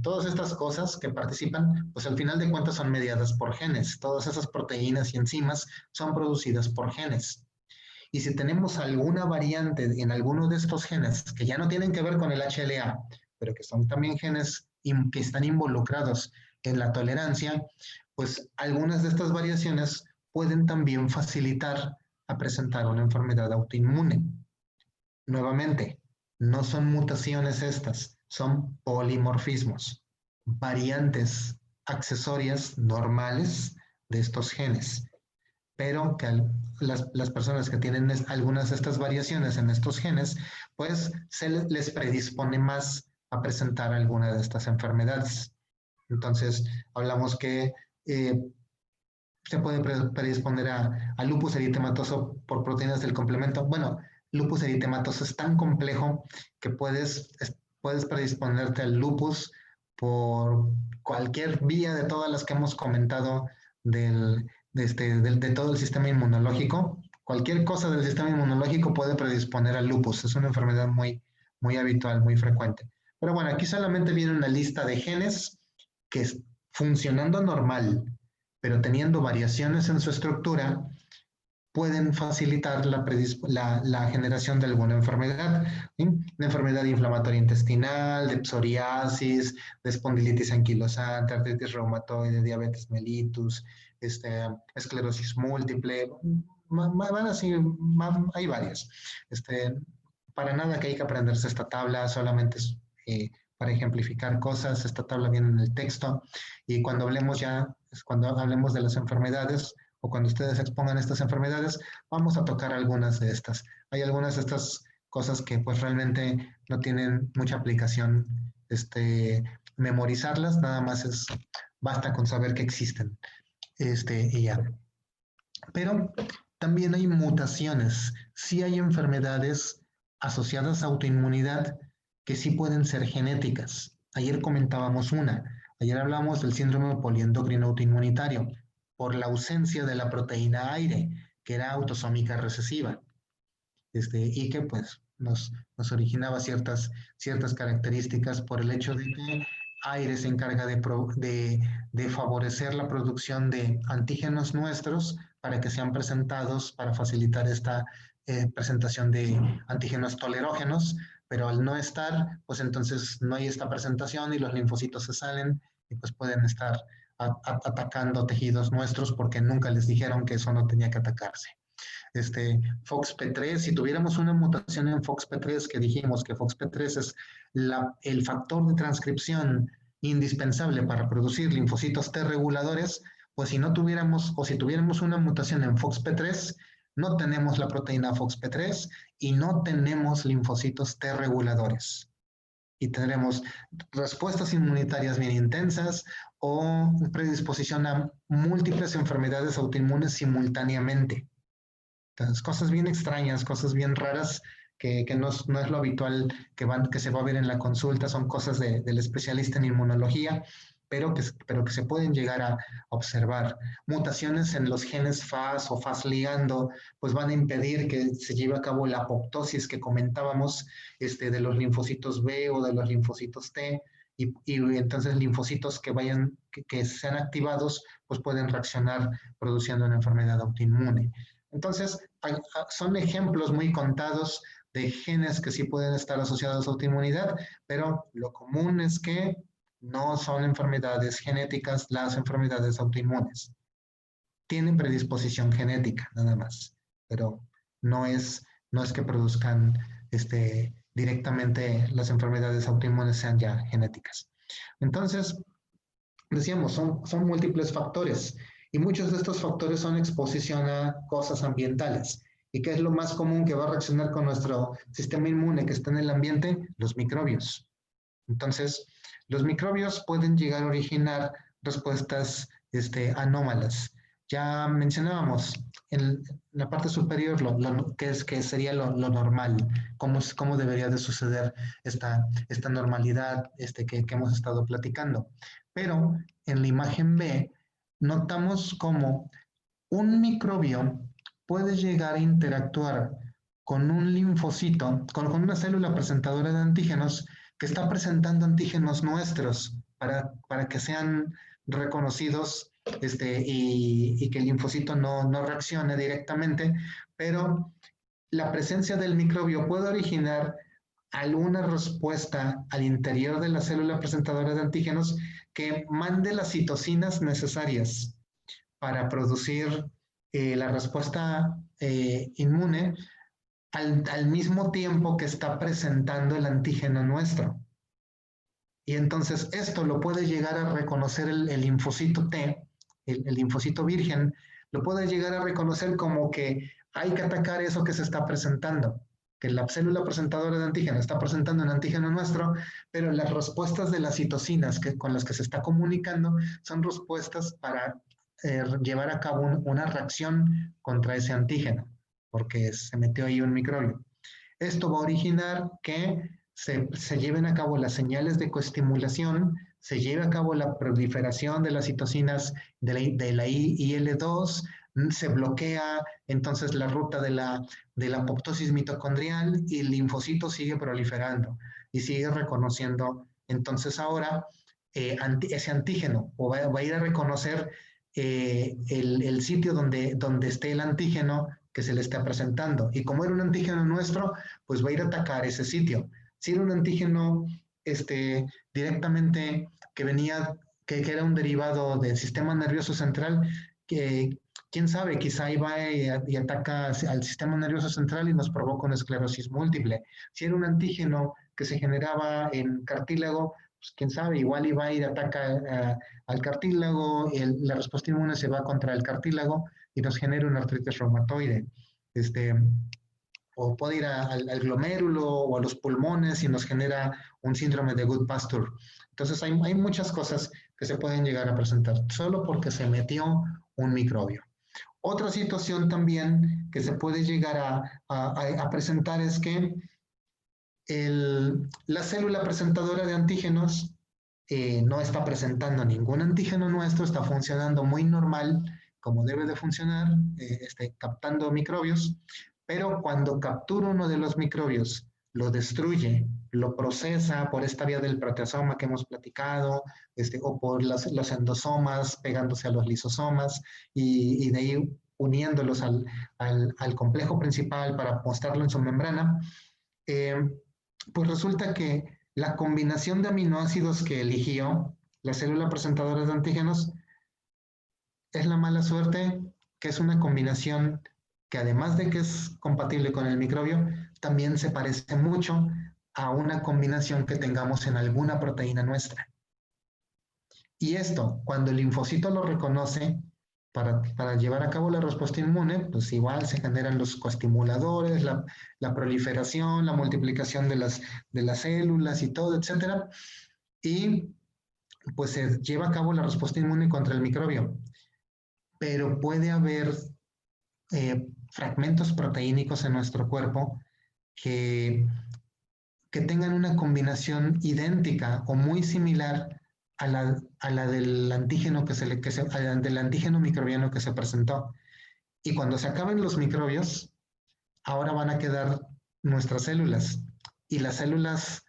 todas estas cosas que participan, pues al final de cuentas son mediadas por genes. Todas esas proteínas y enzimas son producidas por genes. Y si tenemos alguna variante en alguno de estos genes que ya no tienen que ver con el HLA, pero que son también genes que están involucrados en la tolerancia, pues algunas de estas variaciones pueden también facilitar a presentar una enfermedad autoinmune. Nuevamente, no son mutaciones estas, son polimorfismos, variantes accesorias normales de estos genes, pero que las personas que tienen algunas de estas variaciones en estos genes, pues se les predispone más a presentar alguna de estas enfermedades. Entonces, hablamos que se puede predisponer a lupus eritematoso por proteínas del complemento. Bueno, lupus eritematoso es tan complejo que puedes predisponerte al lupus por cualquier vía de todas las que hemos comentado de todo el sistema inmunológico. Cualquier cosa del sistema inmunológico puede predisponer al lupus. Es una enfermedad muy, muy habitual, muy frecuente. Pero bueno, aquí solamente viene una lista de genes que funcionando normal, pero teniendo variaciones en su estructura, pueden facilitar la generación de alguna enfermedad, ¿sí? Una enfermedad inflamatoria intestinal, de psoriasis, de espondilitis anquilosante, artritis reumatoide, diabetes mellitus, esclerosis múltiple, hay varias. Para nada que hay que aprenderse esta tabla, solamente es para ejemplificar cosas. Esta tabla viene en el texto y cuando hablemos de las enfermedades, o cuando ustedes expongan estas enfermedades, vamos a tocar algunas de estas. Hay algunas de estas cosas que pues realmente no tienen mucha aplicación memorizarlas, nada más basta con saber que existen y ya. Pero también hay mutaciones, sí hay enfermedades asociadas a autoinmunidad que sí pueden ser genéticas. Ayer comentábamos ayer hablamos del síndrome poliendocrino autoinmunitario, por la ausencia de la proteína aire, que era autosómica recesiva, y que pues nos originaba ciertas características por el hecho de que aire se encarga de favorecer la producción de antígenos nuestros para que sean presentados, para facilitar esta presentación de antígenos tolerógenos, pero al no estar, pues entonces no hay esta presentación y los linfocitos se salen y pues pueden estar atacando tejidos nuestros porque nunca les dijeron que eso no tenía que atacarse. FOXP3, si tuviéramos una mutación en FOXP3, que dijimos que FOXP3 es el factor de transcripción indispensable para producir linfocitos T reguladores, pues si no tuviéramos, o si tuviéramos una mutación en FOXP3, no tenemos la proteína FOXP3 y no tenemos linfocitos T reguladores. Y tendremos respuestas inmunitarias bien intensas o predisposición a múltiples enfermedades autoinmunes simultáneamente. Entonces, cosas bien extrañas, cosas bien raras que no es lo habitual que se va a ver en la consulta, son cosas del especialista en inmunología, pero que se pueden llegar a observar. Mutaciones en los genes FAS o FAS ligando, pues van a impedir que se lleve a cabo la apoptosis que comentábamos de los linfocitos B o de los linfocitos T, y entonces linfocitos que sean activados, pues pueden reaccionar produciendo una enfermedad autoinmune. Entonces, son ejemplos muy contados de genes que sí pueden estar asociados a autoinmunidad, pero lo común es que no son enfermedades genéticas las enfermedades autoinmunes. Tienen predisposición genética, nada más, pero no es que produzcan directamente las enfermedades autoinmunes sean ya genéticas. Entonces, decíamos, son múltiples factores. Y muchos de estos factores son exposición a cosas ambientales. ¿Y qué es lo más común que va a reaccionar con nuestro sistema inmune que está en el ambiente? Los microbios. Entonces, los microbios pueden llegar a originar respuestas anómalas. Ya mencionábamos en la parte superior que sería lo normal, cómo debería de suceder esta normalidad que hemos estado platicando. Pero en la imagen B, notamos cómo un microbio puede llegar a interactuar con un linfocito, con una célula presentadora de antígenos que está presentando antígenos nuestros para que sean reconocidos y que el linfocito no reaccione directamente, pero la presencia del microbio puede originar alguna respuesta al interior de la célula presentadora de antígenos que mande las citocinas necesarias para producir la respuesta inmune al mismo tiempo que está presentando el antígeno nuestro. Y entonces esto lo puede llegar a reconocer el linfocito T, el linfocito virgen, lo puede llegar a reconocer como que hay que atacar eso que se está presentando. que la célula presentadora de antígeno está presentando un antígeno nuestro, pero las respuestas de las citocinas con las que se está comunicando son respuestas para llevar a cabo una reacción contra ese antígeno, porque se metió ahí un microbio. Esto va a originar que se lleven a cabo las señales de coestimulación, se lleve a cabo la proliferación de las citocinas de la IL-2, se bloquea entonces la ruta de la apoptosis mitocondrial y el linfocito sigue proliferando y sigue reconociendo. Entonces ahora ese antígeno va a ir a reconocer el sitio donde esté el antígeno que se le está presentando. Y como era un antígeno nuestro, pues va a ir a atacar ese sitio. Si era un antígeno directamente que venía, que era un derivado del sistema nervioso central, que quién sabe, quizá iba y ataca al sistema nervioso central y nos provoca una esclerosis múltiple. Si era un antígeno que se generaba en cartílago, pues quién sabe, igual iba y ataca al cartílago, la respuesta inmune se va contra el cartílago y nos genera una artritis reumatoide. O puede ir al glomérulo o a los pulmones y nos genera un síndrome de Goodpasture. Entonces hay muchas cosas que se pueden llegar a presentar solo porque se metió un microbio. Otra situación también que se puede llegar a presentar es que la célula presentadora de antígenos no está presentando ningún antígeno nuestro, está funcionando muy normal, como debe de funcionar, captando microbios, pero cuando captura uno de los microbios, lo destruye, lo procesa por esta vía del proteasoma que hemos platicado, o por los endosomas pegándose a los lisosomas y de ahí uniéndolos al complejo principal para mostrarlo en su membrana, pues resulta que la combinación de aminoácidos que eligió la célula presentadora de antígenos es la mala suerte, que es una combinación que además de que es compatible con el microbio, también se parece mucho a una combinación que tengamos en alguna proteína nuestra. Y esto, cuando el linfocito lo reconoce, para llevar a cabo la respuesta inmune, pues igual se generan los coestimuladores, la proliferación, la multiplicación de las células y todo, etcétera. Y pues se lleva a cabo la respuesta inmune contra el microbio. Pero puede haber fragmentos proteínicos en nuestro cuerpo que tengan una combinación idéntica o muy similar a la del antígeno del antígeno microbiano que se presentó. Y cuando se acaben los microbios, ahora van a quedar nuestras células. Y las células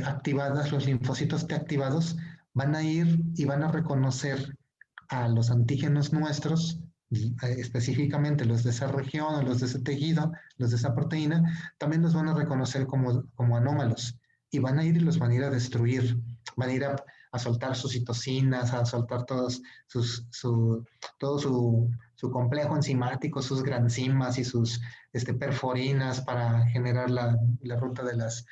activadas, los linfocitos T activados, van a ir y van a reconocer a los antígenos nuestros, específicamente los de esa región o los de ese tejido, los de esa proteína, también los van a reconocer como anómalos y van a ir y los van a ir a destruir, van a ir a soltar sus citocinas, a soltar todo su complejo enzimático, sus granzimas y sus perforinas para generar la ruta de las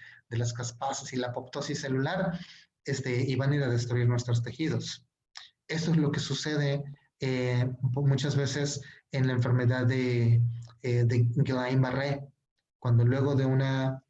caspasas y la apoptosis celular, y van a ir a destruir nuestros tejidos. Esto es lo que sucede muchas veces en la enfermedad de Guillain-Barré, cuando luego de una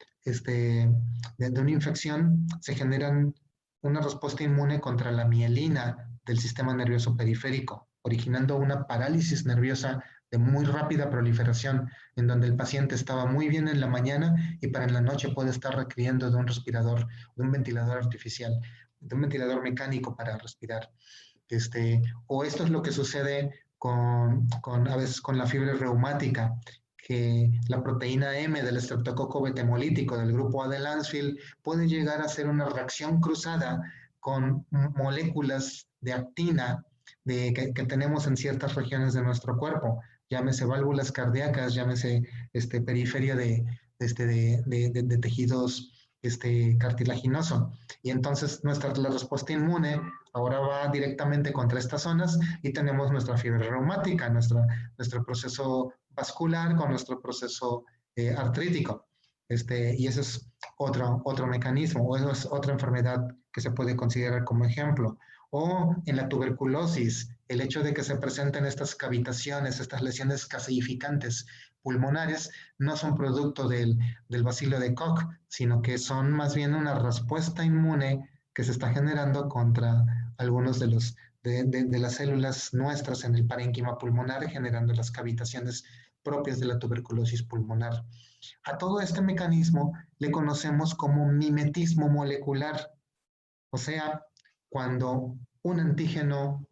infección se generan una respuesta inmune contra la mielina del sistema nervioso periférico, originando una parálisis nerviosa de muy rápida proliferación, en donde el paciente estaba muy bien en la mañana y para en la noche puede estar requiriendo de un respirador, de un ventilador artificial, de un ventilador mecánico para respirar. O esto es lo que sucede a veces con la fiebre reumática, que la proteína M del estreptococo betemolítico del grupo A de Lancefield puede llegar a ser una reacción cruzada con moléculas de actina que tenemos en ciertas regiones de nuestro cuerpo, llámese válvulas cardíacas, llámese periferia de tejidos cartilaginoso. Y entonces la respuesta inmune ahora va directamente contra estas zonas y tenemos nuestra fiebre reumática, nuestro proceso vascular con nuestro proceso artrítico. Y ese es otro mecanismo, o es otra enfermedad que se puede considerar como ejemplo. O en la tuberculosis, el hecho de que se presenten estas cavitaciones, estas lesiones caseificantes pulmonares no son producto del bacilo de Koch, sino que son más bien una respuesta inmune que se está generando contra algunos de las células nuestras en el parénquima pulmonar, generando las cavitaciones propias de la tuberculosis pulmonar. A todo este mecanismo le conocemos como mimetismo molecular, o sea, cuando un antígeno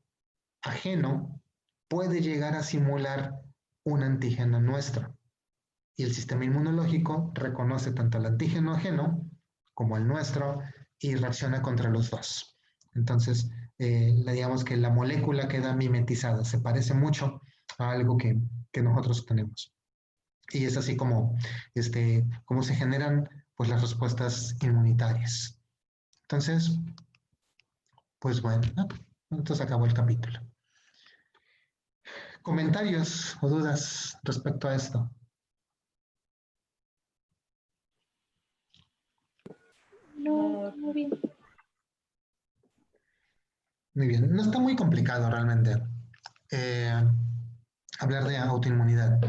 ajeno puede llegar a simular un antígeno nuestro. Y el sistema inmunológico reconoce tanto el antígeno ajeno como el nuestro y reacciona contra los dos. Entonces, digamos que la molécula queda mimetizada, se parece mucho a algo que nosotros tenemos. Y es así como se generan pues, las respuestas inmunitarias. Entonces, pues bueno, entonces acabó el capítulo. ¿Comentarios o dudas respecto a esto? No, muy bien. Muy bien, no está muy complicado realmente hablar de autoinmunidad.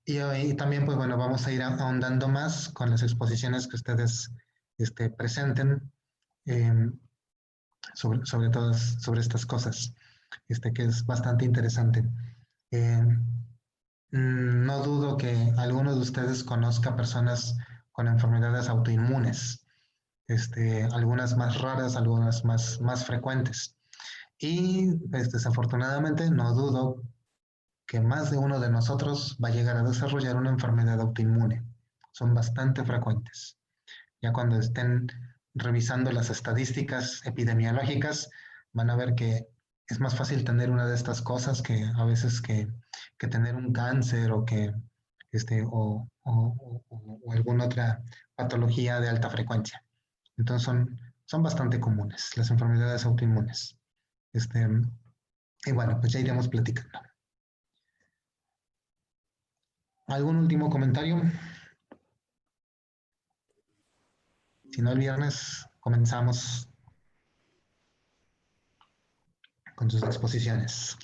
Y también, pues bueno, vamos a ir ahondando más con las exposiciones que ustedes presenten sobre estas cosas, que es bastante interesante. No dudo que alguno de ustedes conozca personas con enfermedades autoinmunes, algunas más raras, algunas más frecuentes. Y desafortunadamente no dudo que más de uno de nosotros va a llegar a desarrollar una enfermedad autoinmune. Son bastante frecuentes. Ya cuando estén revisando las estadísticas epidemiológicas, van a ver que es más fácil tener una de estas cosas que a veces que tener un cáncer o que o alguna otra patología de alta frecuencia. Entonces son bastante comunes las enfermedades autoinmunes. Y bueno, pues ya iremos platicando. ¿Algún último comentario? Si no, el viernes comenzamos con sus exposiciones.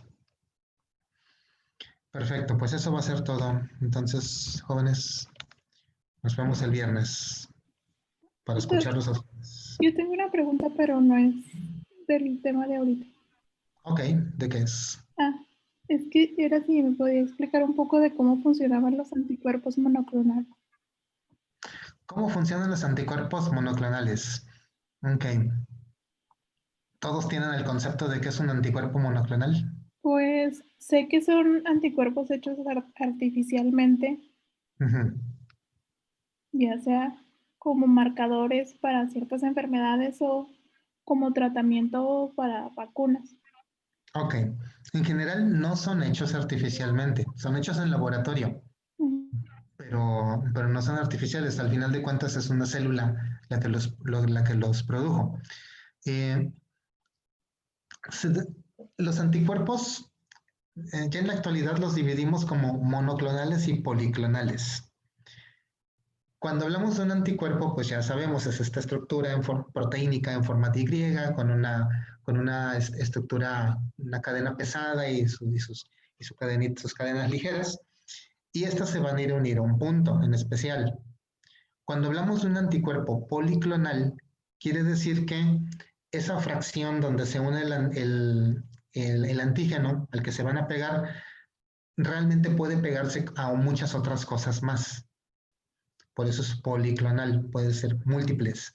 Perfecto, pues eso va a ser todo. Entonces, jóvenes, nos vemos el viernes para escucharlos a ustedes. Yo tengo una pregunta, pero no es del tema de ahorita. Ok, ¿de qué es? Es que era si me podía explicar un poco de cómo funcionaban los anticuerpos monoclonales. ¿Cómo funcionan los anticuerpos monoclonales? Ok. ¿Todos tienen el concepto de qué es un anticuerpo monoclonal? Pues sé que son anticuerpos hechos artificialmente, ya sea como marcadores para ciertas enfermedades o como tratamiento para vacunas. Ok. En general no son hechos artificialmente, son hechos en laboratorio, pero no son artificiales. Al final de cuentas es una célula la que los produjo. Los anticuerpos, ya en la actualidad los dividimos como monoclonales y policlonales. Cuando hablamos de un anticuerpo, pues ya sabemos, es esta estructura proteínica en formato Y con una estructura, una cadena pesada y sus cadenas ligeras, y estas se van a ir a unir a un punto en especial. Cuando hablamos de un anticuerpo policlonal, quiere decir que esa fracción donde se une el antígeno al que se van a pegar, realmente puede pegarse a muchas otras cosas más. Por eso es policlonal, puede ser múltiples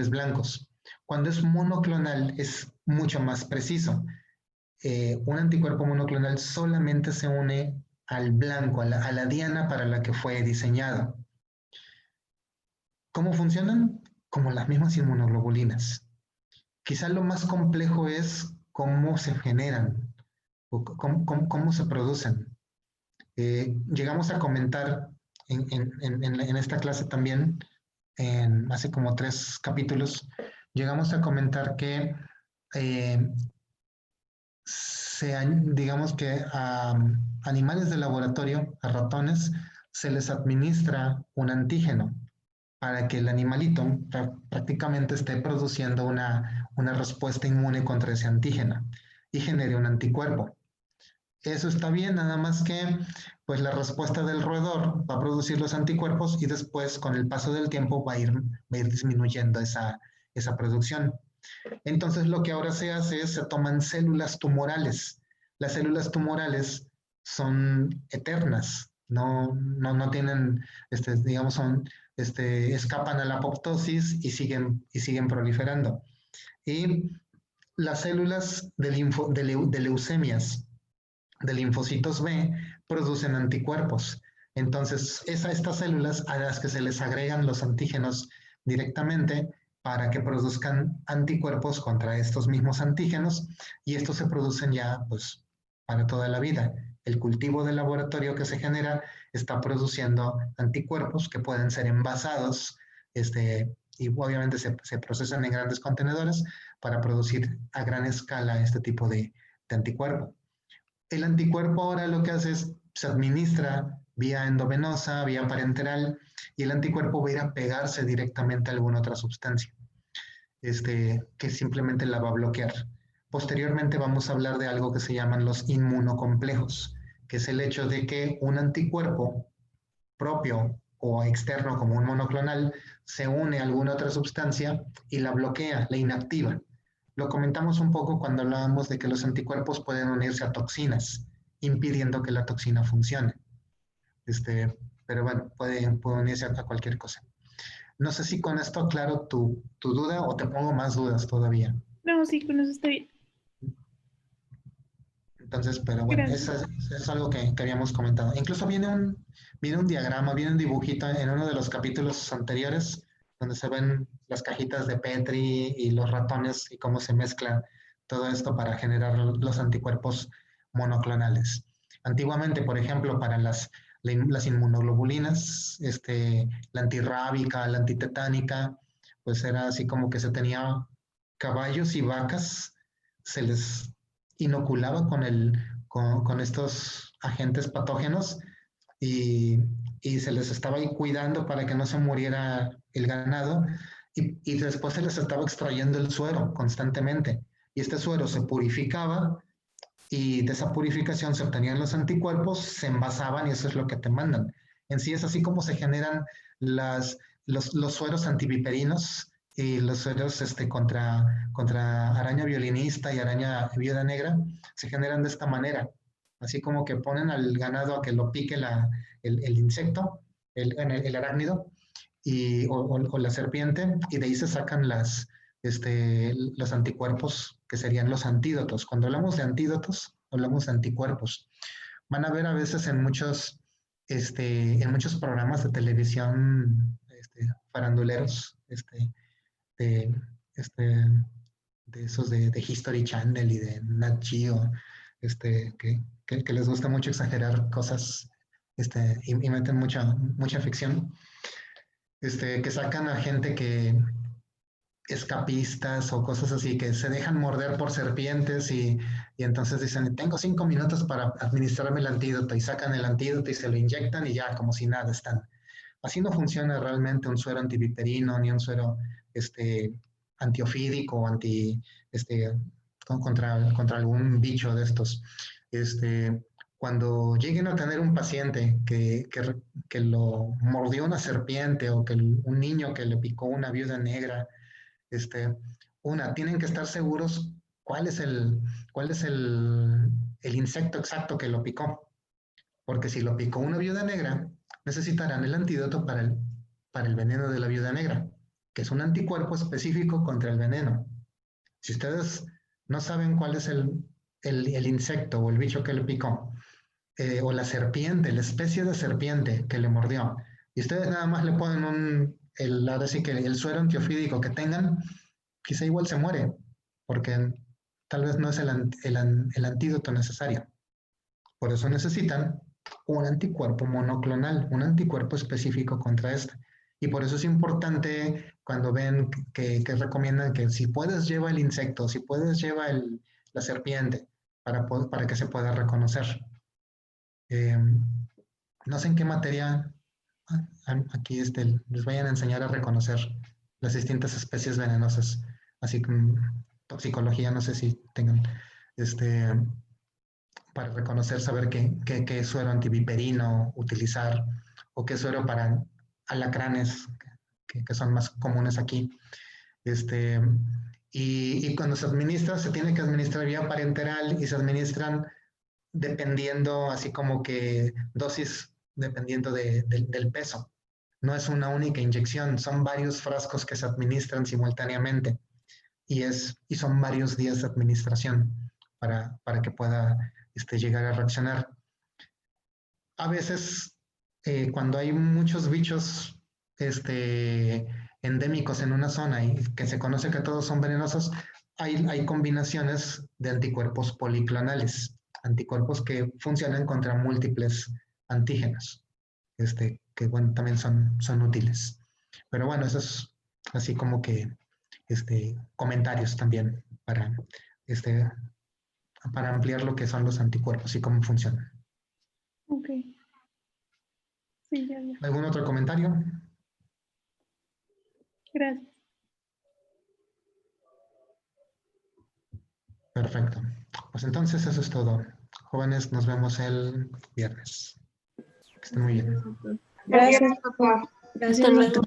blancos. Cuando es monoclonal es mucho más preciso. Un anticuerpo monoclonal solamente se une al blanco, a la diana para la que fue diseñado. ¿Cómo funcionan? Como las mismas inmunoglobulinas. Quizá lo más complejo es cómo se generan o cómo se producen. Llegamos a comentar en esta clase también, hace como 3 capítulos, llegamos a comentar que digamos que a animales de laboratorio, a ratones, se les administra un antígeno para que el animalito prácticamente esté produciendo una respuesta inmune contra ese antígeno y genere un anticuerpo. Eso está bien, nada más que pues la respuesta del roedor va a producir los anticuerpos y después con el paso del tiempo va a ir disminuyendo esa producción. Entonces lo que ahora se hace es se toman células tumorales. Las células tumorales son eternas, no tienen, digamos, escapan a la apoptosis y siguen proliferando. Y las células de leucemias, de linfocitos B, producen anticuerpos. Entonces, estas células a las que se les agregan los antígenos directamente para que produzcan anticuerpos contra estos mismos antígenos, y estos se producen ya pues para toda la vida. El cultivo de laboratorio que se genera está produciendo anticuerpos que pueden ser envasados, y obviamente se procesan en grandes contenedores para producir a gran escala este tipo de anticuerpo. El anticuerpo ahora lo que hace es, se administra vía endovenosa, vía parenteral, y el anticuerpo va a ir a pegarse directamente a alguna otra sustancia, que simplemente la va a bloquear. Posteriormente vamos a hablar de algo que se llaman los inmunocomplejos, que es el hecho de que un anticuerpo propio o externo como un monoclonal se une a alguna otra sustancia y la bloquea, la inactiva. Lo comentamos un poco cuando hablábamos de que los anticuerpos pueden unirse a toxinas, impidiendo que la toxina funcione. Pero bueno, puede unirse a cualquier cosa. No sé si con esto aclaro tu duda o te pongo más dudas todavía. No, sí, con eso está bien. Entonces, pero bueno, eso es algo que habíamos comentado. Incluso viene un diagrama, viene un dibujito en uno de los capítulos anteriores, donde se ven las cajitas de Petri y los ratones y cómo se mezcla todo esto para generar los anticuerpos monoclonales. Antiguamente, por ejemplo, para las inmunoglobulinas, la antirrábica, la antitetánica, pues era así como que se tenía caballos y vacas, se les inoculaba con estos agentes patógenos y se les estaba ahí cuidando para que no se muriera el ganado y después se les estaba extrayendo el suero constantemente y este suero se purificaba y de esa purificación se obtenían los anticuerpos, se envasaban y eso es lo que te mandan. En sí es así como se generan los sueros antiviperinos y los sueros contra araña violinista y araña viuda negra se generan de esta manera. Así como que ponen al ganado a que lo pique el insecto, el arácnido o la serpiente, y de ahí se sacan los anticuerpos, que serían los antídotos. Cuando hablamos de antídotos, hablamos de anticuerpos. Van a ver a veces en muchos programas de televisión faranduleros, de esos de History Channel y de Nat Geo, que les gusta mucho exagerar cosas y meten mucha ficción, que sacan a gente que escapistas o cosas así, que se dejan morder por serpientes y entonces dicen, tengo 5 minutos para administrarme el antídoto y sacan el antídoto y se lo inyectan y ya como si nada están. Así no funciona realmente un suero antiviperino ni un suero antiofídico o contra algún bicho de estos. Cuando lleguen a tener un paciente que lo mordió una serpiente o que un niño que le picó una viuda negra, tienen que estar seguros cuál es el insecto exacto que lo picó. Porque si lo picó una viuda negra, necesitarán el antídoto para el veneno de la viuda negra, que es un anticuerpo específico contra el veneno. Si ustedes no saben cuál es el insecto o el bicho que le picó, o la serpiente, la especie de serpiente que le mordió, y ustedes nada más le ponen ahora sí que el suero antiofídico que tengan, quizá igual se muere, porque tal vez no es el antídoto necesario. Por eso necesitan un anticuerpo monoclonal, un anticuerpo específico contra este. Y por eso es importante cuando ven que recomiendan que si puedes lleva el insecto, si puedes lleva la serpiente, para que se pueda reconocer. No sé en qué materia aquí les vayan a enseñar a reconocer las distintas especies venenosas, así como toxicología, no sé si tengan, para reconocer, saber qué suero antiviperino utilizar o qué suero para alacranes, que son más comunes aquí. Y cuando se administra, se tiene que administrar vía parenteral y se administran dependiendo, así como que dosis dependiendo del peso. No es una única inyección, son varios frascos que se administran simultáneamente y son varios días de administración para que pueda llegar a reaccionar. A veces, cuando hay muchos bichos endémicos en una zona y que se conoce que todos son venenosos, hay combinaciones de anticuerpos policlonales, anticuerpos que funcionan contra múltiples antígenos, que bueno, también son útiles. Pero bueno, eso es así como que comentarios también para ampliar lo que son los anticuerpos y cómo funcionan. Ok. Sí, ya. ¿Algún otro comentario? Gracias. Perfecto. Pues entonces eso es todo. Jóvenes, nos vemos el viernes. Que estén muy bien. Gracias, doctor. Gracias, doctor.